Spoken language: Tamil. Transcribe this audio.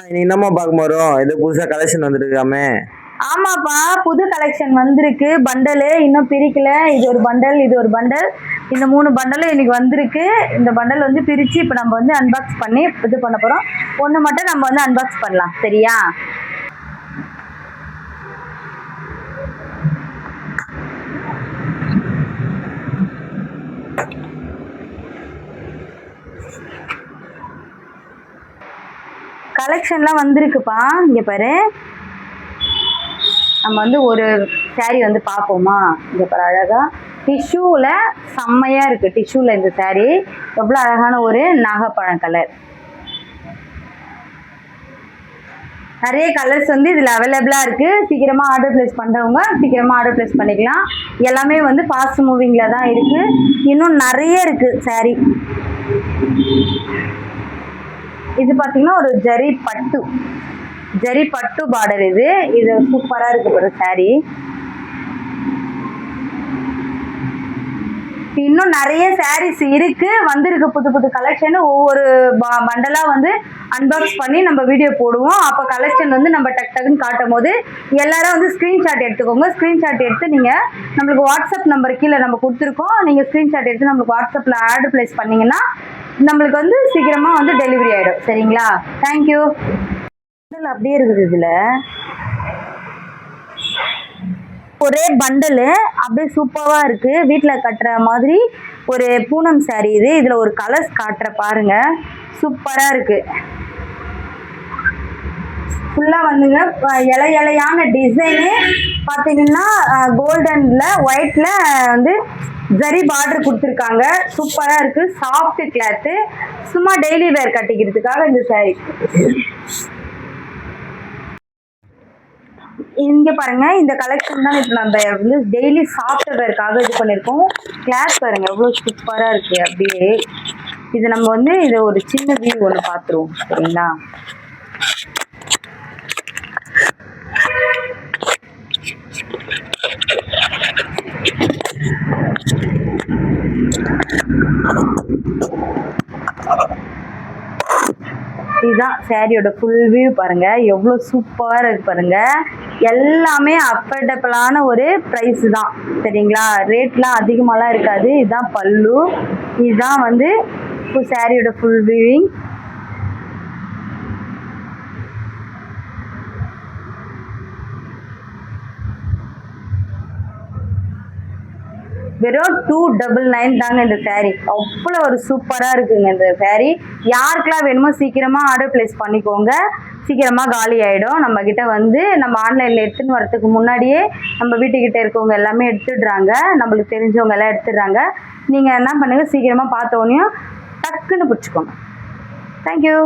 நீ என்னமா பார்க்க போறோம்? இது புதுசா கலெக்ஷன் வந்திருக்காமே. ஆமாப்பா, புது கலெக்ஷன் வந்திருக்கு. பண்டலு இன்னும் பிரிக்கல. இது ஒரு பண்டல், இது ஒரு பண்டல். இந்த 3 பண்டலும் இன்னைக்கு வந்திருக்கு. இந்த பண்டல் வந்து பிரிச்சு இப்போ நம்ம வந்து அன்பாக்ஸ் பண்ணி இது பண்ண போறோம். ஒன்று மட்டும் நம்ம வந்து அன்பாக்ஸ் பண்ணலாம், சரியா? கலெக்ஷன்லாம் வந்திருக்குப்பா. இங்கே பாரு, நம்ம வந்து ஒரு சாரீ வந்து பார்ப்போமா? இங்கே பாரு, அழகா டிஷ்யூவில் செம்மையாக இருக்குது. டிஷ்யூவில் இந்த சாரீ எவ்வளோ அழகான ஒரு நாகப்பழம் கலர். நிறைய கலர்ஸ் வந்து இதில் அவைலபிளாக இருக்குது. சீக்கிரமாக ஆர்டர் ப்ளேஸ் பண்ணுறவங்க சீக்கிரமாக ஆர்டர் ப்ளேஸ் பண்ணிக்கலாம். எல்லாமே வந்து ஃபாஸ்ட் மூவிங்கில் தான் இருக்குது. இன்னும் நிறைய இருக்குது சாரீ. இது பார்த்தீங்கன்னா ஒரு ஜரி பட்டு பார்டர். இது சூப்பராக இருக்கு ஒரு சாரீ. இன்னும் நிறைய சாரீஸ் இருக்கு, வந்திருக்கு புது புது கலெக்ஷன். ஒவ்வொரு பண்டலா வந்து அன்பாக்ஸ் பண்ணி நம்ம வீடியோ போடுவோம். அப்போ கலெக்ஷன் வந்து நம்ம டக்குன்னு காட்டும் போது எல்லாரும் வந்து ஸ்க்ரீன்ஷாட் எடுத்துக்கோங்க. ஸ்க்ரீன்ஷாட் எடுத்து நீங்கள் நம்மளுக்கு வாட்ஸ்அப் நம்பர் கீழே நம்ம கொடுத்துருக்கோம். நீங்கள் ஸ்க்ரீன்ஷாட் எடுத்து நம்மளுக்கு வாட்ஸ்அப்பில் ஆர்டர் ப்ளேஸ் பண்ணிங்கன்னா நம்மளுக்கு வந்து சீக்கிரமாக வந்து டெலிவரி ஆகிடும், சரிங்களா? தேங்க்யூ. அப்படியே இருக்குது. இதில் ஒரே பண்டலு அப்படியே சூப்பராக இருக்குது. வீட்டில் கட்டுற மாதிரி ஒரு பூனம் சாரீ இது. இதில் ஒரு கலர்ஸ் காட்டுற பாருங்க, சூப்பராக இருக்குது. ஃபுல்லாக வந்துங்க இலையான டிசைனு பார்த்தீங்கன்னா கோல்டனில் ஒயிட்டில் வந்து ஜரி பார்டர் கொடுத்துருக்காங்க. சூப்பராக இருக்குது. Soft cloth. சும்மா டெய்லி வேர் கட்டிக்கிறதுக்காக இந்த சாரீ. இங்கே பாருங்க, இந்த கலெக்ஷன் தான் இப்போ நம்ம வந்து டெய்லி சாஃப்ட் வேர்க்காக இது பண்ணியிருக்கோம். கிளாத் பாருங்க எவ்வளோ சூப்பராக இருக்குது. அப்படியே இது நம்ம வந்து இதை ஒரு சின்ன வியூ ஒன்று பார்த்துருவோம், சரிங்களா? இதுதான் சாரியோட ஃபுல் வியூ பாருங்க, எவ்வளோ சூப்பராக இருக்கு பாருங்க. எல்லாமே அஃபோர்டபுளான ஒரு ப்ரைஸ் தான், சரிங்களா? ரேட்லாம் அதிகமாகலாம் இருக்காது. இதுதான் பல்லு, இதுதான் வந்து சாரியோட ஃபுல் வியூவிங். வெறும் 299 தாங்க இந்த சாரீ. அவ்வளோ ஒரு சூப்பராக இருக்குங்க இந்த சாரீ. யாருக்கெல்லாம் வேணுமோ சீக்கிரமாக ஆர்டர் ப்ளேஸ் பண்ணிக்கோங்க. சீக்கிரமாக காலி ஆகிடும். நம்மக்கிட்ட வந்து நம்ம ஆன்லைனில் எடுத்துன்னு வரதுக்கு முன்னாடியே நம்ம வீட்டுக்கிட்ட இருக்கவங்க எல்லாமே எடுத்துடுறாங்க. நம்மளுக்கு தெரிஞ்சவங்க எல்லாம் எடுத்துடுறாங்க. நீங்கள் என்ன பண்ணுங்கள், சீக்கிரமாக பார்த்தோன்னே டக்குன்னு பிடிச்சிக்கோங்க. தேங்க்யூ.